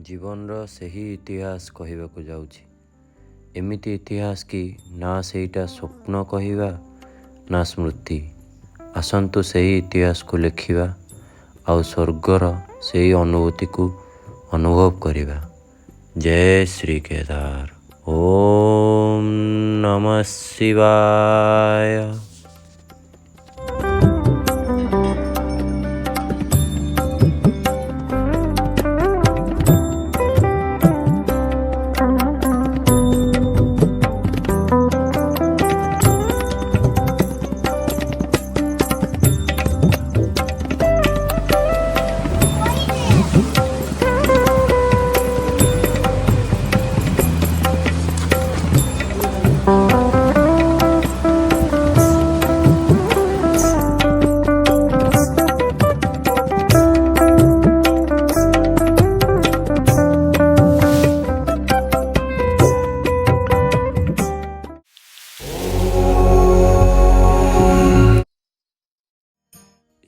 ଜୀବନର ସେହି ଇତିହାସ କହିବାକୁ ଯାଉଛି। ଏମିତି ଇତିହାସ କି ନା ସେଇଟା ସ୍ୱପ୍ନ କହିବା ନା ସ୍ମୃତି। ଆସନ୍ତୁ ସେହି ଇତିହାସକୁ ଲେଖିବା ଆଉ ସ୍ୱର୍ଗର ସେହି ଅନୁଭୂତିକୁ ଅନୁଭବ କରିବା। ଜୟ ଶ୍ରୀ କେଦାର। ଓମ୍ ନମଃ ଶିବାୟ।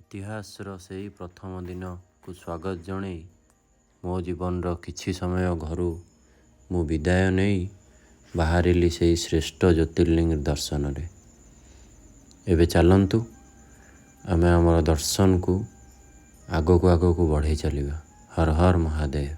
ଇତିହାସର ସେହି ପ୍ରଥମ ଦିନକୁ ସ୍ୱାଗତ ଜଣାଇ ମୋ ଜୀବନର କିଛି ସମୟ ଘରୁ ମୁଁ ବିଦାୟ ନେଇ ବାହାରିଲି ସେହି ଶ୍ରେଷ୍ଠ ଜ୍ୟୋତିର୍ଲିଙ୍ଗ ଦର୍ଶନରେ। ଏବେ ଚାଲନ୍ତୁ ଆମେ ଆମର ଦର୍ଶନକୁ ଆଗକୁ ବଢ଼େଇ ଚାଲିବା। ହର ହର ମହାଦେବ।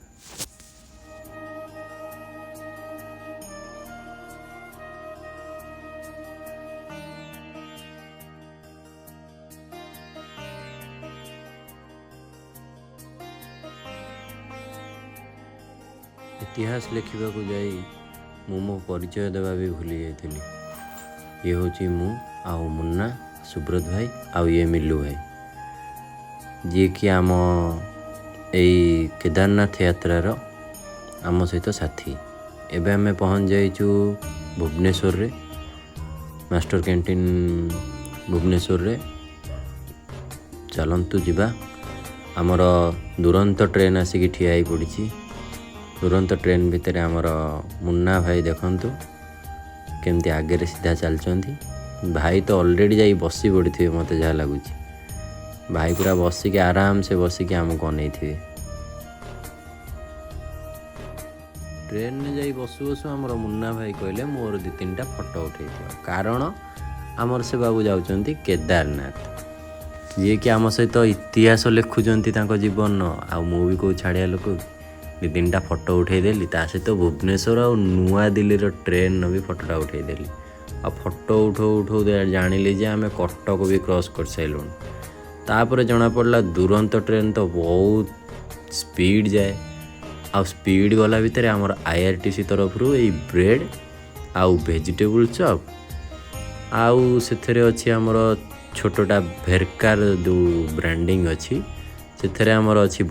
ଇତିହାସ ଲେଖିବାକୁ ଯାଇ ମୁଁ ମୋ ପରିଚୟ ଦେବା ବି ଭୁଲି ଯାଇଥିଲି। ଇଏ ହେଉଛି ମୁଁ ଆଉ ମୁନ୍ନା, ସୁବ୍ରତ ଭାଇ ଆଉ ଇଏ ମିଲୁ ଭାଇ, ଯିଏକି ଆମ ଏଇ କେଦାରନାଥ ଯାତ୍ରାର ଆମ ସହିତ ସାଥୀ। ଏବେ ଆମେ ପହଞ୍ଚି ଯାଇଛୁ ଭୁବନେଶ୍ୱରରେ, ମାଷ୍ଟର କ୍ୟାଣ୍ଟିନ୍ ଭୁବନେଶ୍ୱରରେ। ଚାଲନ୍ତୁ ଯିବା। ଆମର ଦୁରନ୍ତ ଟ୍ରେନ୍ ଆସିକି ଠିଆ ହେଇ ପଡ଼ିଛି। ତୁରନ୍ତ ଟ୍ରେନ୍ ଭିତରେ ଆମର ମୁନ୍ନା ଭାଇ ଦେଖନ୍ତୁ କେମିତି ଆଗରେ ସିଧା ଚାଲିଛନ୍ତି। ଭାଇ ତ ଅଲରେଡ଼ି ଯାଇ ବସି ପଡ଼ିଥିବେ ମୋତେ ଯାହା ଲାଗୁଛି। ଭାଇ ପୁରା ବସିକି ଆରାମସେ ବସିକି ଆମକୁ ଅନେଇଥିବେ। ଟ୍ରେନ୍ରେ ଯାଇ ବସୁ ବସୁ ଆମର ମୁନ୍ନା ଭାଇ କହିଲେ ମୋର 2-3ଟା ଫଟୋ ଉଠେଇଥିବ, କାରଣ ଆମର ସେ ବାବୁ ଯାଉଛନ୍ତି କେଦାରନାଥ, ଯିଏକି ଆମ ସହିତ ଇତିହାସ ଲେଖୁଛନ୍ତି ତାଙ୍କ ଜୀବନର। ଆଉ ମୁଁ ବି କେଉଁ ଛାଡ଼ିଆ ଲୋକ, 2-3ଟା ଫଟୋ ଉଠେଇଦେଲି। ତା ସହିତ ଭୁବନେଶ୍ୱର ଆଉ ନୂଆଦିଲ୍ଲୀର ଟ୍ରେନ୍ର ବି ଫଟୋଟା ଉଠେଇଦେଲି। ଆଉ ଫଟୋ ଉଠଉ ଜାଣିଲି ଯେ ଆମେ କଟକ ବି କ୍ରସ୍ କରିସାରିଲୁଣି। ତାପରେ ଜଣାପଡ଼ିଲା ଦୁରନ୍ତ ଟ୍ରେନ୍ ତ ବହୁତ ସ୍ପିଡ଼ ଯାଏ। ଆଉ ସ୍ପିଡ଼ ଗଲା ଭିତରେ ଆମର IRTC ତରଫରୁ ଏଇ ବ୍ରେଡ଼୍ ଆଉ ଭେଜିଟେବୁଲ୍ ଚପ୍ ଆଉ ସେଥିରେ ଅଛି ଆମର ଛୋଟଟା ଭେରକାର ଯେଉଁ ବ୍ରାଣ୍ଡିଂ ଅଛି, ସେଥିରେ ଆମର ଅଛି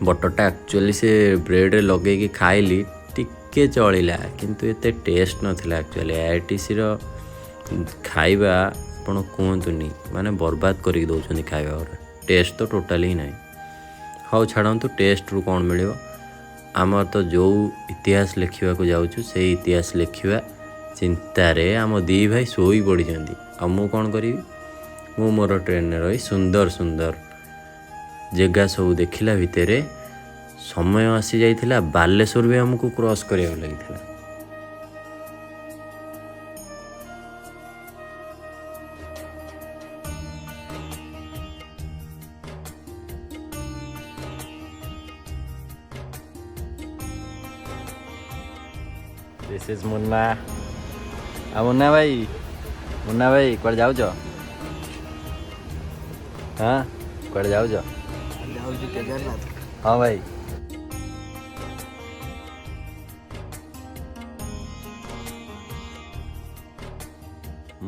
ବଟରଟା ଆକ୍ଚୁଆଲି ସେ ବ୍ରେଡ଼ରେ ଲଗେଇକି ଖାଇଲି, ଟିକେ ଚଳିଲା କିନ୍ତୁ ଏତେ ଟେଷ୍ଟ ନଥିଲା। ଆକ୍ଚୁଆଲି IRTCର ଖାଇବା ଆପଣ କୁହନ୍ତୁନି, ମାନେ ବର୍ବାଦ କରିକି ଦେଉଛନ୍ତି ଖାଇବା ଗୁଡ଼ା। ଟେଷ୍ଟ ତ ଟୋଟାଲି ହିଁ ନାହିଁ। ହଉ ଛାଡ଼ନ୍ତୁ, ଟେଷ୍ଟରୁ କ'ଣ ମିଳିବ। ଆମର ତ ଯେଉଁ ଇତିହାସ ଲେଖିବାକୁ ଯାଉଛୁ ସେଇ ଇତିହାସ ଲେଖିବା ଚିନ୍ତାରେ ଆମ ଦୁଇ ଭାଇ ଶୋଇ ପଡ଼ିଛନ୍ତି। ଆଉ ମୁଁ କ'ଣ କରିବି? ମୁଁ ମୋର ଟ୍ରେନ୍ରେ ରହି ସୁନ୍ଦର ଜାଗା ସବୁ ଦେଖିଲା ଭିତରେ ସମୟ ଆସିଯାଇଥିଲା ବାଲେଶ୍ୱର ବି ଆମକୁ କ୍ରସ୍ କରିବାକୁ ଲାଗିଥିଲା। This is Munna. ଆଉ ମୁନ୍ନା ଭାଇ କୁଆଡ଼େ ଯାଉଛ? ହଁ, କୁଆଡ଼େ ଯାଉଛ? ଯାଉଛି କେଦାରନାଥ। ହଁ ଭାଇ।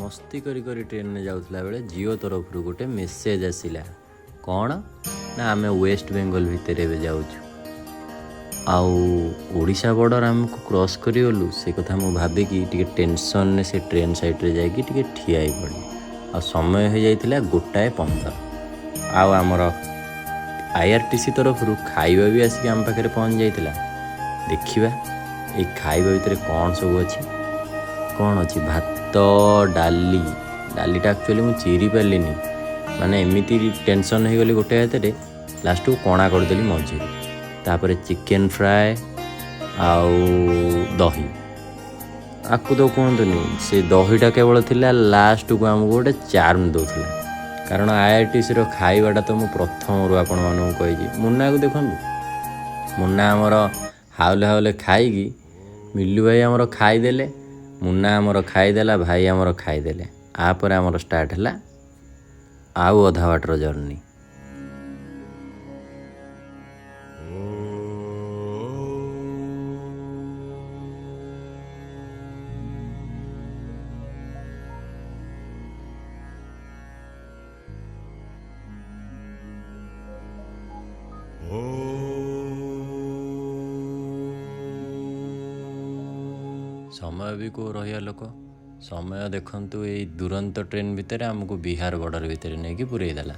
ମସ୍ତି କରି ଟ୍ରେନ୍ରେ ଯାଉଥିଲା ବେଳେ ଜିଓ ତରଫରୁ ଗୋଟେ ମେସେଜ୍ ଆସିଲା। କ'ଣ ନା ଆମେ ୱେଷ୍ଟ ବେଙ୍ଗଲ ଭିତରେ ଏବେ ଯାଉଛୁ। ଆଉ ଓଡ଼ିଶା ବର୍ଡ଼ର ଆମକୁ କ୍ରସ୍ କରିଗଲୁ, ସେ କଥା ମୁଁ ଭାବିକି ଟିକେ ଟେନସନ୍ରେ ସେ ଟ୍ରେନ୍ ସାଇଡ଼୍ରେ ଯାଇକି ଟିକେ ଠିଆ ହେଇ ପଡ଼ିଲି। ଆଉ ସମୟ ହେଇଯାଇଥିଲା 1:15। ଆଉ ଆମର IRTC ତରଫରୁ ଖାଇବା ବି ଆସିକି ଆମ ପାଖରେ ପହଞ୍ଚି ଯାଇଥିଲା। ଦେଖିବା ଏଇ ଖାଇବା ଭିତରେ କ'ଣ ସବୁ ଅଛି। କ'ଣ ଅଛି? ଭାତ, ଡାଲିଟା ଆକ୍ଚୁଆଲି ମୁଁ ଚିରି ପାରିଲିନି, ମାନେ ଏମିତି ଟେନସନ୍ ହେଇଗଲି ଗୋଟେ ହାତରେ, ଲାଷ୍ଟକୁ କଣା କରିଦେଲି ମଝିରୁ। तापर चिकेन फ्राए आउ दही आकु तो कहतुनि से दहीटा केवल थिला लास्ट को आमको गोटे चार्म दौला कारण IRTC खाइबाटा तो मुझे प्रथम आपण मानक कही मुन्ना को देखु मुन्ना आमर हाउले हाउले खाई मिलू भाई आमर खाईदे मुन्ना आमर खाईदेला भाई आमर खाईदे आपर आमर स्टार्ट है आउ अधा बाटर जर्नी समय भी को रहा लोक समय देखंतु ये दुरंत ट्रेन भितर आमको बिहार बॉर्डर भितर नहीं कि पुरेदेला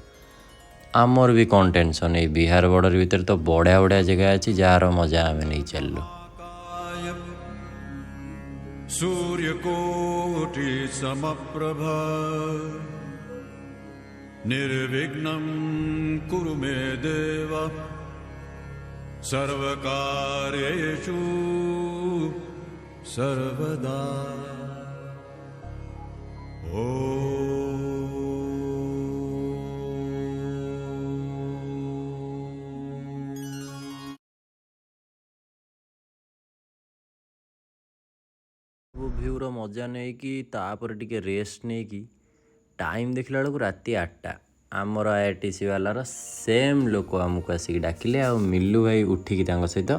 आमर भी कौन टेंशन ये बिहार बॉर्डर भितर तो बढ़िया बढ़िया जगह अच्छी जार मजा आम नहीं चलु सूर्यकोटि समप्रभा निर्विघ्नं कुरु मे देव सर्वकार्येषु सर्वदा वो भ्यूर मजा नहीं कि तापर टिके रेस्ट नहीं कि टाइम देखला बेलू राति 8टा आमर IRTC वालार सेम लोक आमको आसिक डाकिले आ मिलू भाई उठिकी सहित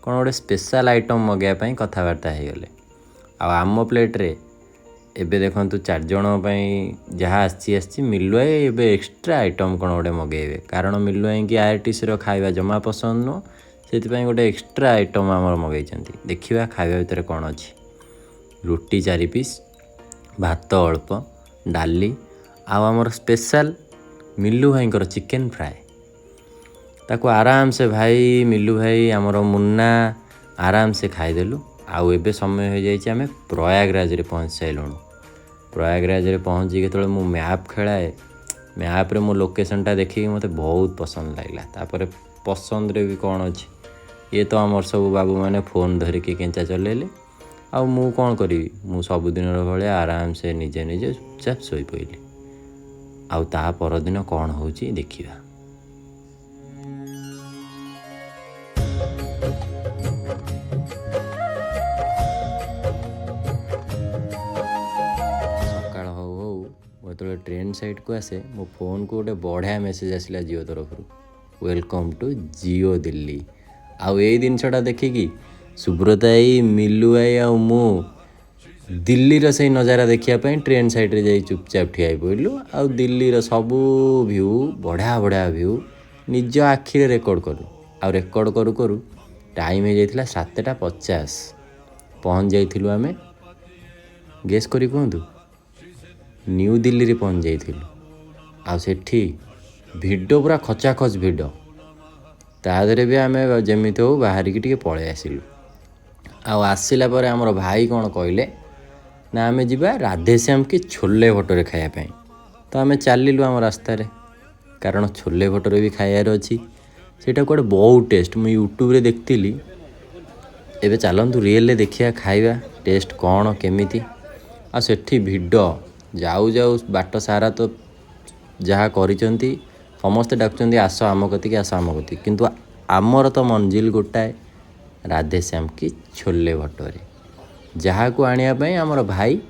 कौन गोटे स्पेशल आइटम मगाइवाई कथबार्ता हो गले आम प्लेट्रे एबे देखंतु 4 जन जहाँ आसी मिलू भाई एबे एक्स्ट्रा आइटम कौन गोटे मगेबे कारण मिलू भाई कि IRTC खाଇବା जमा पसंद नुह से गोटे एक्स्ट्रा आइटम आमर मगई देखा खाଇବା भितर कौन अच्छी रुटी 4 पीस भात अल्प डाली आमर स्पेशल मिलू भाई चिकेन फ्राए ताको आराम से भाई मिलू भाई आमर मुन्ना आराम से खाईदेलु आउ एबे समय हो जाइए आम प्रयागराज रे पहुँच सारूँ प्रयागराज रे पहुँची जो मु मैप खेलाए मैप्रे मो लोकेशनटा देखिए मत बहुत पसंद लगला तापर पसंद रे भी कौन अच्छी ये तो आमर सब बाबू मैंने फोन धरिकी केंचा चलेले आउ मु कौन करी मु सबुदिन भाई आराम से निजे निजे चुपचाप शोई पइली आउ ता परदिन कौन होची देखिबा सकाळ हो हो जो ट्रेन साइड को आसे मो फोन को गोटे बढ़िया मेसेज आसला जियो तरफ वेलकम टू जियो दिल्ली आउ ए जिनसटा देखिकी सुब्रताई मिलू आई आ मु दिल्लीर से नजारा देखापी ट्रेन साइड्रे जा चुपचाप ठिया पड़लु आउ दिल्लीर सबू भ्यू बढ़िया बढ़िया भ्यू निज आखिरे रेकर्ड करूँ आउ रेकर्ड करू करू टाइम हो जाता 7:50 पहुँच जाइलु आमे गेस करी कहतु न्यू दिल्ली रे पहुँच जाइलु आउ सेठी भिड पूरा खचाखच भिड तादरे भी आम जमीती हो बाहरिकी टिके पलि आसिलु आउ आसिला परे हमर भाई कौन कहले ना आमे जिबा राधेश्याम की छोले भटोरे खायापी तो आम चलिलु आम रास्तार कारण छोले भटोरे भी खाइबार अच्छी सेटा गोटे बहुत टेस्ट मुझे यूट्यूब रे देखती एबे चलतु रियल देखिया खाइबा टेस्ट कौन केमिति आ सेठी भिड जाऊ जाऊ बाट सारा तो जहाँ करिसेंती समस्ते डाकुचंती आस आम कतिकी आस आम कति किंतु आमर तो मंजिल गोटाए राधेश्याम की छोले भटोरे जहाँ को आने आमर भाई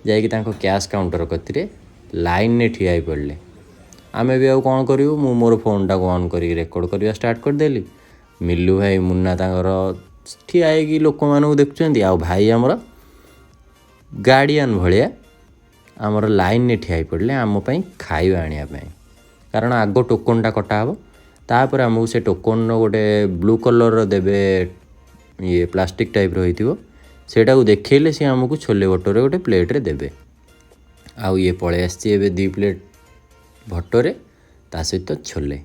जाकि कैश काउंटर कतिरे लाइन ने ठिया पड़े आम भी आउ कौन करूँ मु मोर फोन टाक ऑन कर रेकर्ड करवा स्टार्ट करदेली मिलू भाई मुन्ना ठिया होगी लोक मानू देखुं आउ भाई आमर गार्डियन भाया आमर लाइन ने ठिया पड़े आमपाई खाଇବା आने कारण आग टोकनटा कटा हे तापर आमको से टोकन गोटे ब्लू कलर देवे ये प्लास्टिक टाइप रही सेटा को देखले सी आमको छोले भटोरे गोटे प्लेट्रे देवे आउ ये पलि आसी 2 प्लेट भटोरे ता सहित छोले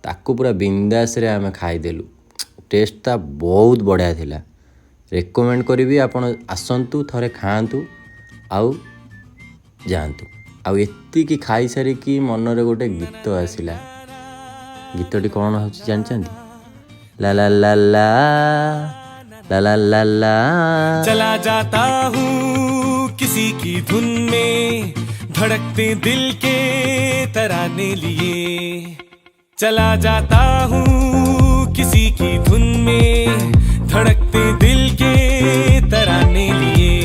ताकू पूरा बिंदास रे आमे खाईदेलु टेस्टटा बहुत बढ़िया थिला रेकमेंड करी आपण आसंतु थरे खाआंतु आउ जातु आउ एतिकी खाई सारिकी मनरे गोटे गीत आसिला गीतटी कौन हो जानते ला ला ला ला ला ला ला ला। चला जाता हूँ किसी की धुन में, धड़कते दिल के तराने लिए। चला जाता हूँ किसी की धुन में, धड़कते दिल के तराने लिए।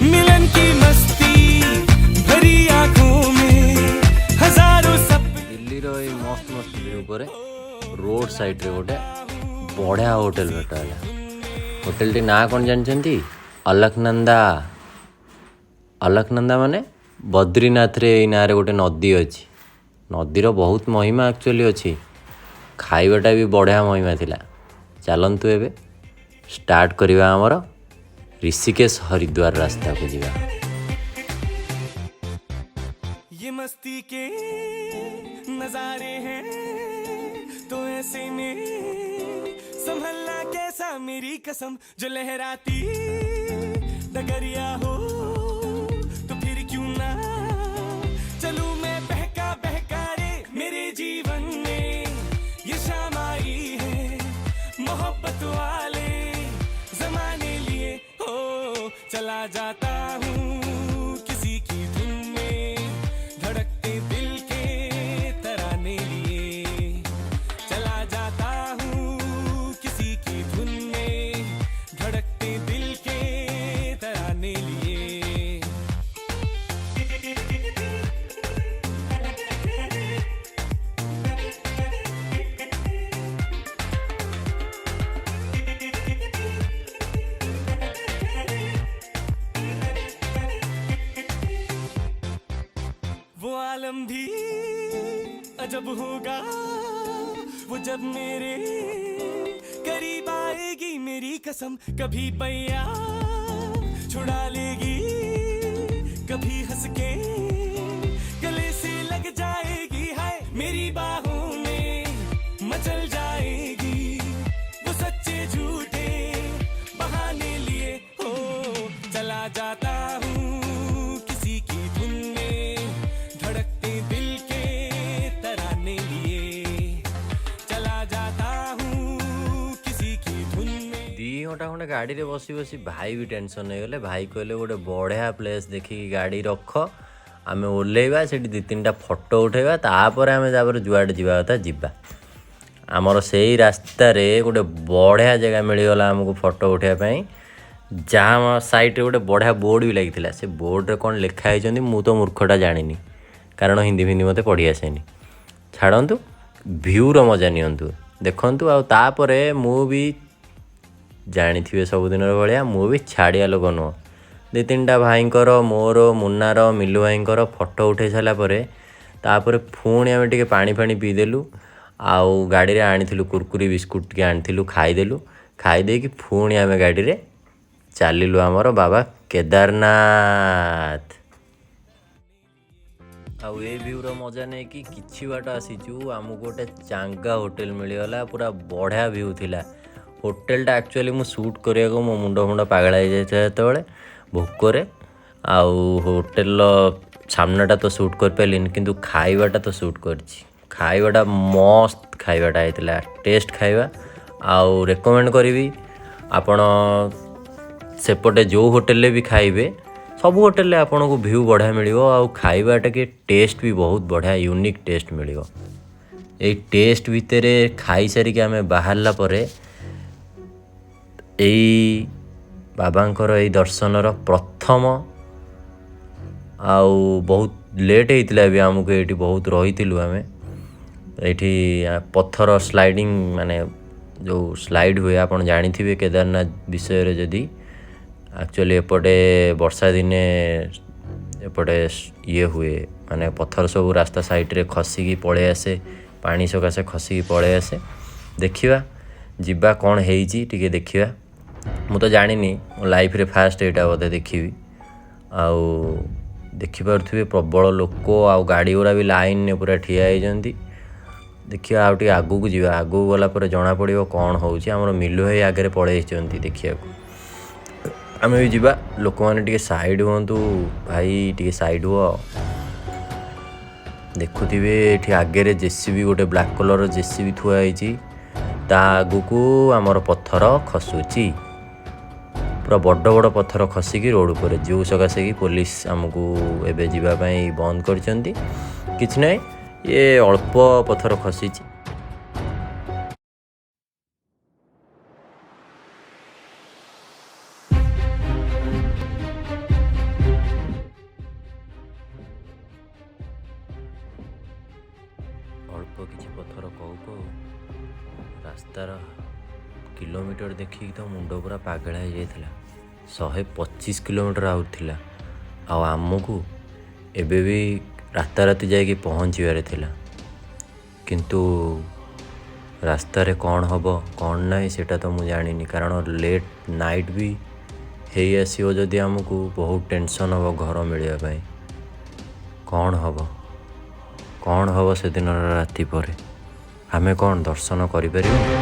मिलन की मस्ती भरी आंखों में हजारों सपने। दिल्ली रो ये मस्त मस्त व्यू पर रोड साइड रे गोटे बढ़िया होटेल भेटाला। होटेल टी ना कौन जानते? अलकनंदा। अलकनंदा माने बद्रीनाथ रे ना रे गोटे नदी अच्छी। नदीर बहुत महिमा एक्चुअली अच्छी। खाइबाटा भी बढ़िया महिमा थिला। चलतु एबे स्टार्ट करवा आमर ऋषिकेश हरिद्वार रास्ता को जीवा। ये मस्ती के नजारे हैं तो ऐसे में संभलना कैसा, मेरी कसम। जो लहराती डगरिया हो तो फिर क्यों ना चलूं मैं बहका बहका रे। मेरे जीवन में ये शाम आई है मोहब्बत वाले जमाने लिए। हो चला जाता हूँ किसी की धुन में, धड़कते दिल के तराने लिए। चला जाता हूँ किसी की धुन में, धड़कते दिल के तराने लिए। वो आलम भी अजब होगा वो जब मेरे करीब आएगी, मेरी कसम। कभी पैया छुड़ा लेगी, कभी हंस के गले से लग जाएगी। हाय मेरी बाहों में मचल जाएगी वो सच्चे झूठे बहाने लिए। हो चला जाता हूँ किसी की धुन में, धड़कते दिल के तराने लिए। चला जाता हूँ किसी की धुन में। 2 घंटा खंडे गाड़ी रे बसी बसी भाई भी टेंशन हो गले। भाई कहले गोटे बढ़िया प्लेस देखिकी गाड़ी रख, आमे ओल्लेଇବା सेठी 2-3टा फोटो उठेଇବା, तापर आमे जाबर जुआडे जीवा कथा जीवा। आमर सेही रास्ता रे गोटे बढ़िया जगह मिलगला आमको फोटो उठाइबा पई। जहाँ साइड रे गोटे बढ़िया बोर्ड भी लगी। से बोर्ड रे कौन लिखाई होती मु तो मूर्खटा जानी, कारण हिंदी फिंदी मते पढ़ी आसेनी। छाड़ू भ्यू रो मजा नियंतु देखंतु। आ तापरे मु भी जानी थे सबुदिन भाया मु भी छाड़िया लोक नुह। 2-3टा भाईंकर मोर मुन्नार मिलू भाईंकर फोटो उठे सारापर तापर पुणी आम टे पानी फाणी पीदेलु। आउ गाड़ी रे आनी कुरकुरी बिस्कुट टे आनी खाईदेलु। खाईदेकी पुणी आम गाड़ी रे चलिलु आमर बाबा केदारनाथ। आउ ए भ्यू रो मजा नहीं कि किछि बाट आसीचु आमको गोटे चांगा होटेल मिलगला। पूरा बढ़िया भ्यू थिला। होटेलटा एक्चुअली मु शूट करिया मो मुंड मुंड पागला हो जाए जो भोकरे। आउ होटेल सामनाटा तो शूट कर पारिलिन किंतु खाइबाटा तो शूट करछि। खाइबाटा मस्त खाइबाटा होइतिला, टेस्ट खाइबा। आउ रेकमेंड करी आपण सेपटे जो होटेल भी खाइबे सब होटेल आपन को भ्यू बढ़िया मिलियो। आउ खाइबाटा के टेस्ट भी बहुत बढ़िया यूनिक टेस्ट मिलियो। ए टेस्ट भितर खाई सारिक आम बाहरला परे एई बाबांकर एई दर्शनर प्रथम आउ बहुत लेट होता भी आमको ये बहुत रही आम ये पत्थर स्लाइडिंग माने जो स्लाइड हुए आप जानी केदारनाथ विषय रे जदि एक्चुअली एपटे वर्षा दिने एपटे ये हुए माने पत्थर सब रास्ता साइड रे खसिकी पड़े आसे पानी सकाशे खसिकी पड़े आसे। देखिवा जिबा कौन हेइची टिके देखिवा। मु तो जानी मो लाइफ रे फास्ट एटा बोधे देखी आउ देखिपे प्रबल लोक आउ गाड़ी गुरा भी लाइन ने पूरा ठिया होती। देखिए आउ टे आगू जावा आगू गला पर जना पड़ो कौन होउची। हमर मिलू भाई आगे पड़े देखिया आम भी जावा। लोक मैंने टे साइड हूँ भाई टे साइड हुआ। देखुवे ये आगे जेसीबी गोटे ब्लैक कलर जेसीबी थुआई ତା ଆଗକୁ ଆମର ପଥର ଖସୁଛି, ପୁରା ବଡ଼ ବଡ଼ ପଥର ଖସିକି ରୋଡ଼ ଉପରେ, ଯେଉଁ ସକାଶେ କି ପୋଲିସ ଆମକୁ ଏବେ ଯିବା ପାଇଁ ବନ୍ଦ କରିଛନ୍ତି। କିଛି ନାହିଁ, ଇଏ ଅଳ୍ପ ପଥର ଖସିଛି। ଅଳ୍ପ କିଛି ପଥର କହୁ କହୁ ରାସ୍ତାର କିଲୋମିଟର ଦେଖିକି ତ ମୁଣ୍ଡ ପୁରା ପାଗଳା ହେଇଯାଇଥିଲା। 125 କିଲୋମିଟର ଆହୁରି ଥିଲା, ଆଉ ଆମକୁ ଏବେ ବି ରାତାରାତି ଯାଇକି ପହଞ୍ଚିବାରେ ଥିଲା। କିନ୍ତୁ ରାସ୍ତାରେ କ'ଣ ହେବ କ'ଣ ନାହିଁ ସେଇଟା ତ ମୁଁ ଜାଣିନି, କାରଣ ଲେଟ୍ ନାଇଟ୍ ବି ହେଇ ଆସିବ ଯଦି ଆମକୁ ବହୁତ ଟେନସନ୍ ହେବ ଘର ମିଳିବା ପାଇଁ। କ'ଣ ହେବ ସେଦିନର ରାତି ପରେ? ଆମେ କ'ଣ ଦର୍ଶନ କରିପାରିବୁ?